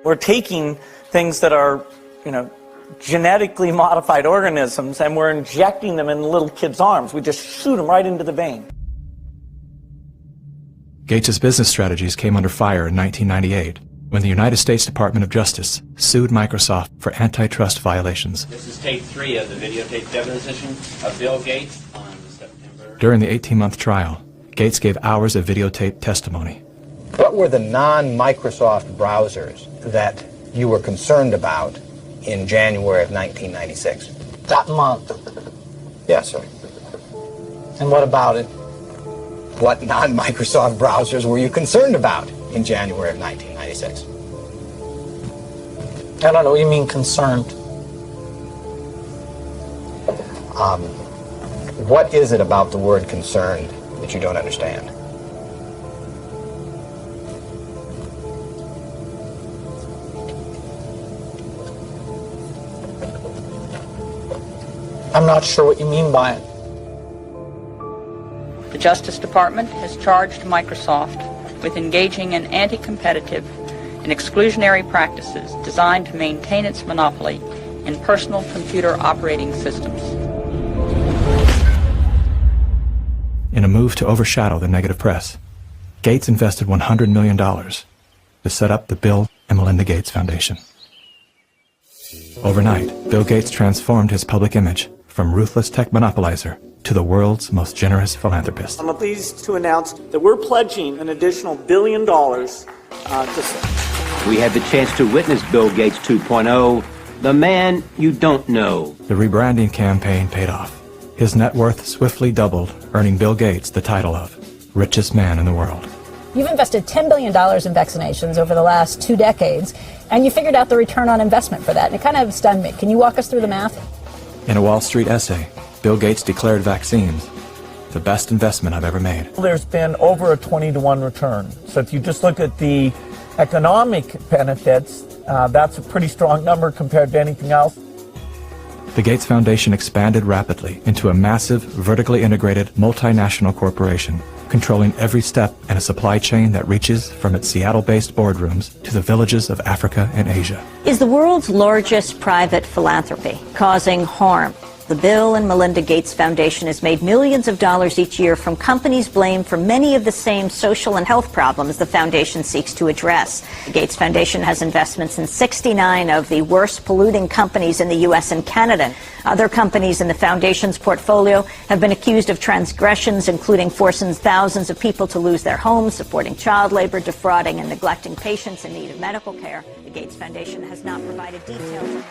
We're taking things that are, genetically modified organisms, and we're injecting them in little kids' arms. We just shoot them right into the vein. Gates' business strategies came under fire in 1998 when the United States Department of Justice sued Microsoft for antitrust violations. This is tape 3 of the videotape deposition of Bill Gates on September. During the 18-month trial, Gates gave hours of videotape testimony. What were the non-Microsoft browsers that you were concerned about in January of 1996? That month. Yes, sir. And what about it? What non-Microsoft browsers were you concerned about in January of 1996? I don't know what you mean concerned. What is it about the word concerned that you don't understand? I'm not sure what you mean by it. The Justice Department has charged Microsoft with engaging in anti-competitive and exclusionary practices designed to maintain its monopoly in personal computer operating systems. In a move to overshadow the negative press, Gates invested $100 million to set up the Bill and Melinda Gates Foundation. Overnight, Bill Gates transformed his public image from ruthless tech monopolizer to the world's most generous philanthropist. I'm pleased to announce that we're pledging an additional $1 billion to... We had the chance to witness Bill Gates 2.0, the man you don't know. The rebranding campaign paid off. His net worth swiftly doubled, earning Bill Gates the title of richest man in the world. You've invested $10 billion in vaccinations over the last 2 decades, and you figured out the return on investment for that, and it kind of stunned me. Can you walk us through the math? In a Wall Street essay, Bill Gates declared vaccines the best investment I've ever made. There's been over a 20-to-1 return. So if you just look at the economic benefits, that's a pretty strong number compared to anything else. The Gates Foundation expanded rapidly into a massive, vertically integrated, multinational corporation, controlling every step in a supply chain that reaches from its Seattle-based boardrooms to the villages of Africa and Asia. Is the world's largest private philanthropy causing harm? The Bill and Melinda Gates Foundation has made millions of dollars each year from companies blamed for many of the same social and health problems the foundation seeks to address. The Gates Foundation has investments in 69 of the worst polluting companies in the U.S. and Canada. Other companies in the foundation's portfolio have been accused of transgressions, including forcing thousands of people to lose their homes, supporting child labor, defrauding and neglecting patients in need of medical care. The Gates Foundation has not provided details.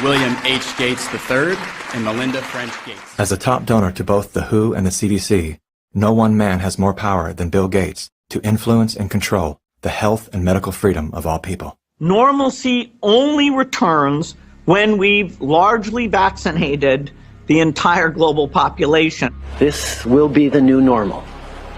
William H. Gates III and Melinda French Gates. As a top donor to both the WHO and the CDC, no one man has more power than Bill Gates to influence and control the health and medical freedom of all people. Normalcy only returns when we've largely vaccinated the entire global population. This will be the new normal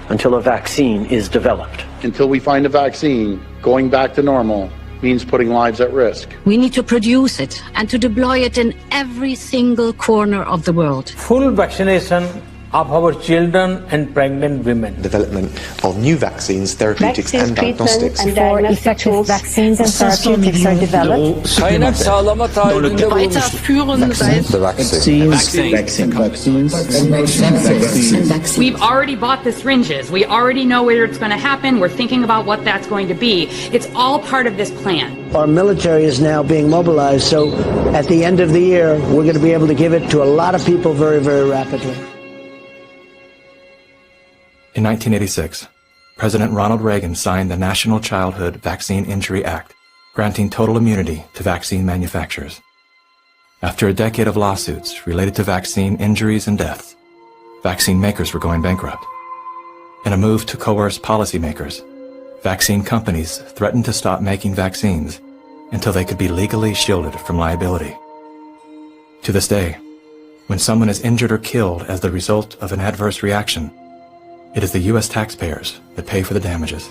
until a vaccine is developed. Until we find a vaccine, going back to normal means putting lives at risk. We need to produce it and to deploy it in every single corner of the world. Full vaccination of our children and pregnant women. Development of new vaccines, therapeutics and diagnostics. Before effective vaccines and therapeutics are developed. We've already bought the syringes. We already know where it's going to happen. We're thinking about what that's going to be. It's all part of this plan. Our military is now being mobilized, so at the end of the year, we're going to be able to give it to a lot of people very, very rapidly. In 1986, President Ronald Reagan signed the National Childhood Vaccine Injury Act, granting total immunity to vaccine manufacturers. After a decade of lawsuits related to vaccine injuries and deaths, vaccine makers were going bankrupt. In a move to coerce policymakers, vaccine companies threatened to stop making vaccines until they could be legally shielded from liability. To this day, when someone is injured or killed as the result of an adverse reaction, it is the U.S. taxpayers that pay for the damages.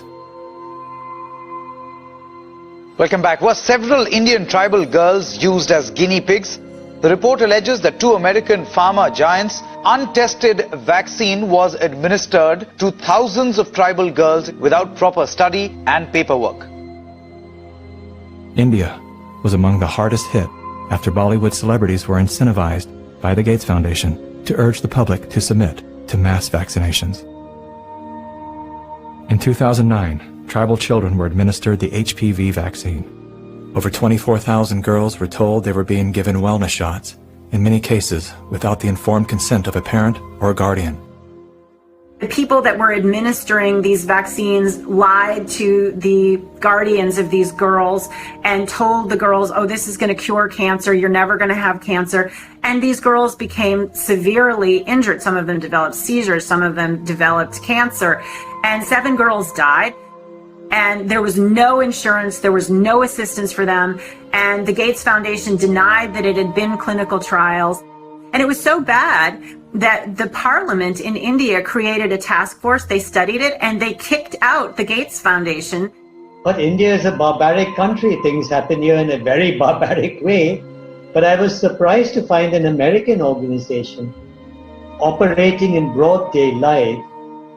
Welcome back. Were several Indian tribal girls used as guinea pigs? The report alleges that two American pharma giants' untested vaccine was administered to thousands of tribal girls without proper study and paperwork. India was among the hardest hit after Bollywood celebrities were incentivized by the Gates Foundation to urge the public to submit to mass vaccinations. In 2009, tribal children were administered the HPV vaccine. Over 24,000 girls were told they were being given wellness shots, in many cases without the informed consent of a parent or a guardian. The people that were administering these vaccines lied to the guardians of these girls and told the girls, oh, this is going to cure cancer, you're never going to have cancer. And these girls became severely injured. Some of them developed seizures, some of them developed cancer, and 7 girls died. And there was no insurance, there was no assistance for them, and the Gates Foundation denied that it had been clinical trials. And it was so bad that the parliament in India created a task force, they studied it, and they kicked out the Gates Foundation. But India is a barbaric country. Things happen here in a very barbaric way. But I was surprised to find an American organization operating in broad daylight,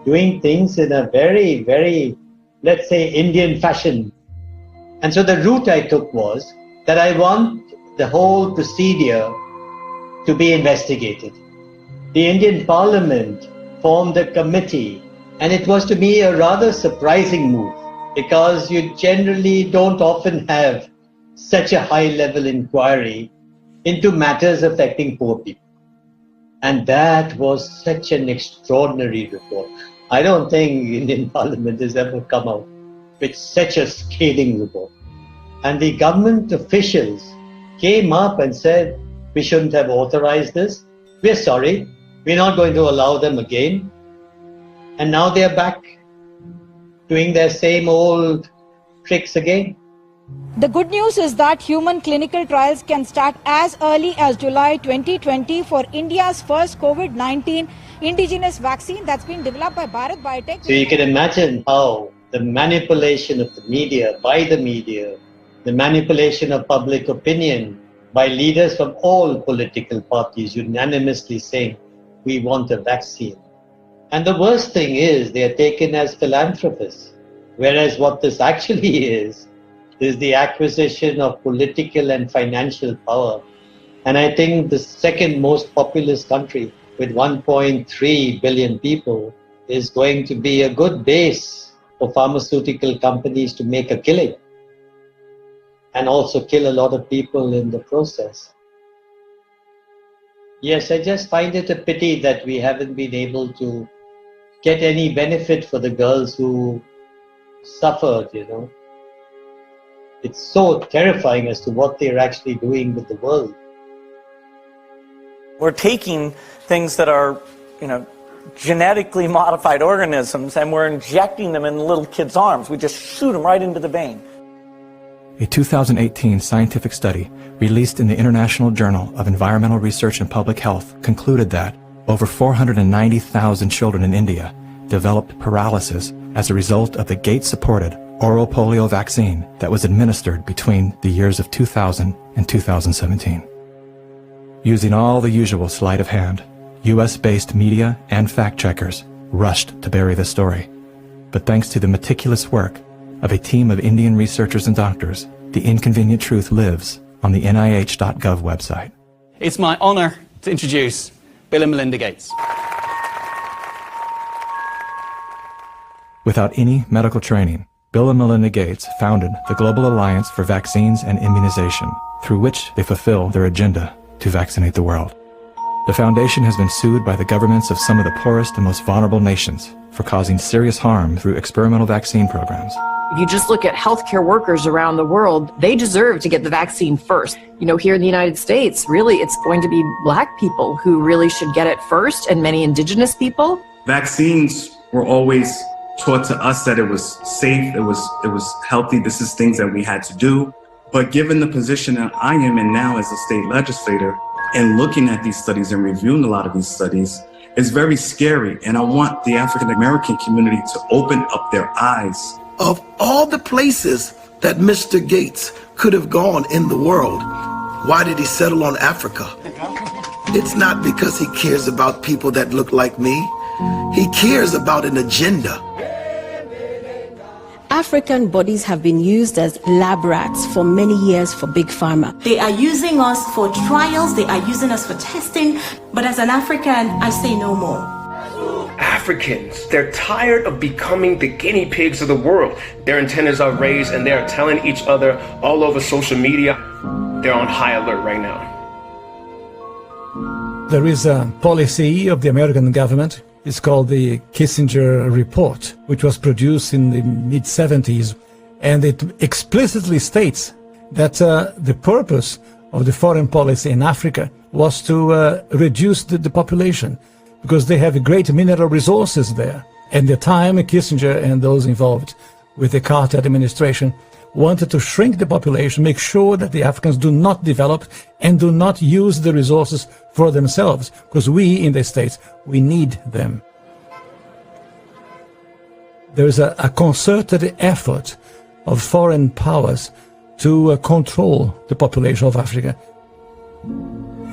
doing things in a very, very, let's say, Indian fashion. And so the route I took was that I want the whole procedure to be investigated. The Indian Parliament formed a committee, and it was to me a rather surprising move because you generally don't often have such a high-level inquiry into matters affecting poor people. And that was such an extraordinary report. I don't think Indian Parliament has ever come out with such a scathing report. And the government officials came up and said, we shouldn't have authorized this. We're sorry. We're not going to allow them again. And now they're back doing their same old tricks again. The good news is that human clinical trials can start as early as July 2020 for India's first COVID-19 indigenous vaccine that's been developed by Bharat Biotech. So you can imagine how the manipulation of the media, by the media, the manipulation of public opinion by leaders from all political parties unanimously saying, we want a vaccine. And the worst thing is they are taken as philanthropists, whereas what this actually is the acquisition of political and financial power. And I think the second most populous country with 1.3 billion people is going to be a good base for pharmaceutical companies to make a killing and also kill a lot of people in the process. Yes, I just find it a pity that we haven't been able to get any benefit for the girls who suffered, you know. It's so terrifying as to what they're actually doing with the world. We're taking things that are, genetically modified organisms, and we're injecting them in little kids' arms. We just shoot them right into the vein. A 2018 scientific study released in the International Journal of Environmental Research and Public Health concluded that over 490,000 children in India developed paralysis as a result of the Gates-supported oral polio vaccine that was administered between the years of 2000 and 2017. Using all the usual sleight of hand, U.S.-based media and fact-checkers rushed to bury the story. But thanks to the meticulous work of a team of Indian researchers and doctors, the inconvenient truth lives on the NIH.gov website. It's my honor to introduce Bill and Melinda Gates. Without any medical training, Bill and Melinda Gates founded the Global Alliance for Vaccines and Immunization, through which they fulfill their agenda to vaccinate the world. The foundation has been sued by the governments of some of the poorest and most vulnerable nations for causing serious harm through experimental vaccine programs. If you just look at healthcare workers around the world, they deserve to get the vaccine first. Here in the United States, really, it's going to be Black people who really should get it first, and many indigenous people. Vaccines were always taught to us that it was safe, it was healthy. This is things that we had to do. But given the position that I am in now as a state legislator and looking at these studies and reviewing a lot of these studies, it's very scary. And I want the African American community to open up their eyes. Of all the places that Mr. Gates could have gone in the world, Why did he settle on Africa? It's not because he cares about people that look like me. He cares about an agenda. African bodies have been used as lab rats for many years for Big Pharma. They are using us for trials, they are using us for testing, but as an African, I say no more. Africans, they're tired of becoming the guinea pigs of the world. Their antennas are raised and they're telling each other all over social media. They're on high alert right now. There is a policy of the American government. It's called the Kissinger Report, which was produced in the mid-70s. And it explicitly states that the purpose of the foreign policy in Africa was to reduce the population, because they have great mineral resources there. At the time, Kissinger and those involved with the Carter administration wanted to shrink the population, make sure that the Africans do not develop and do not use the resources for themselves, because we in the States, we need them. There is a concerted effort of foreign powers to control the population of Africa.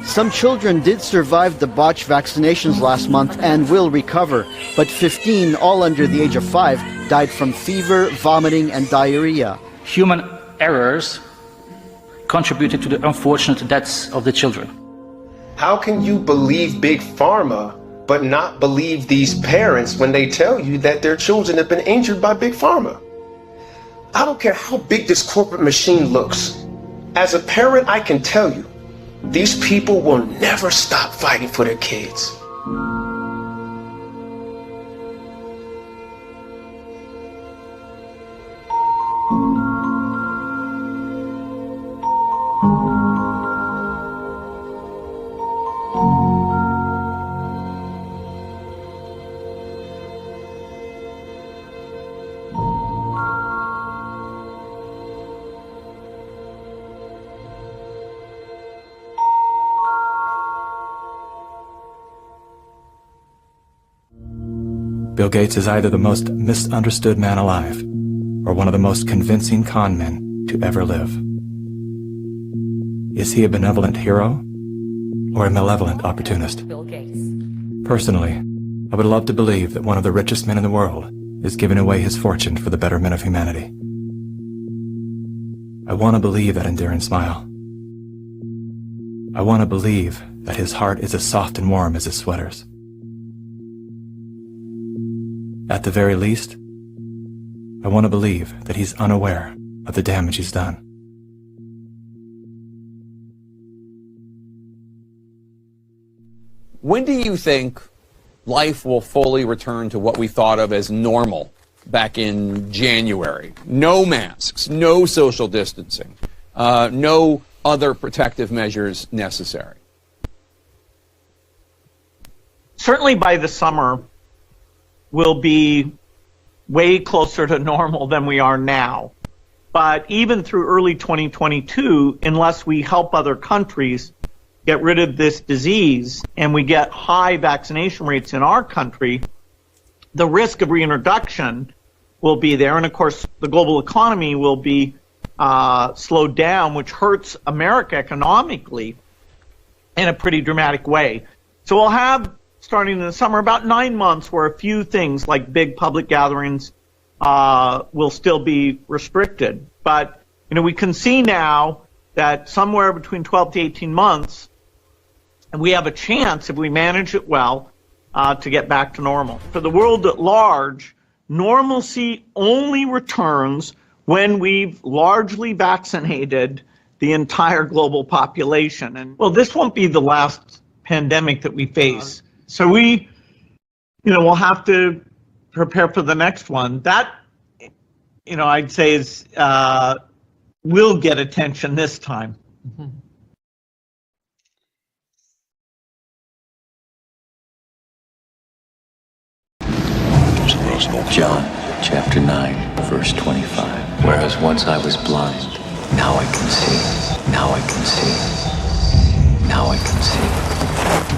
Some children did survive the botched vaccinations last month and will recover, but 15, all under the age of 5, died from fever, vomiting, and diarrhea. Human errors contributed to the unfortunate deaths of the children. How can you believe Big Pharma but not believe these parents when they tell you that their children have been injured by Big Pharma? I don't care how big this corporate machine looks. As a parent, I can tell you, these people will never stop fighting for their kids. Bill Gates is either the most misunderstood man alive or one of the most convincing con men to ever live. Is he a benevolent hero or a malevolent opportunist? Bill Gates. Personally, I would love to believe that one of the richest men in the world is giving away his fortune for the betterment of humanity. I want to believe that endearing smile. I want to believe that his heart is as soft and warm as his sweaters. At the very least, I want to believe that he's unaware of the damage he's done. When do you think life will fully return to what we thought of as normal back in January? No masks, no social distancing, no other protective measures necessary. Certainly by the summer, we'll be way closer to normal than we are now. But even through early 2022, unless we help other countries get rid of this disease and we get high vaccination rates in our country, the risk of reintroduction will be there. And of course, the global economy will be slowed down, which hurts America economically in a pretty dramatic way. So we'll have, starting in the summer, about 9 months where a few things like big public gatherings will still be restricted. But, you know, we can see now that somewhere between 12 to 18 months, we have a chance, if we manage it well, to get back to normal. For the world at large, normalcy only returns when we've largely vaccinated the entire global population. And, well, this won't be the last pandemic that we face. So we, you know, we'll have to prepare for the next one. That, you know, I'd say is will get attention this time. Mm-hmm. John chapter 9, verse 25. Whereas once I was blind, now I can see. Now I can see. Now I can see.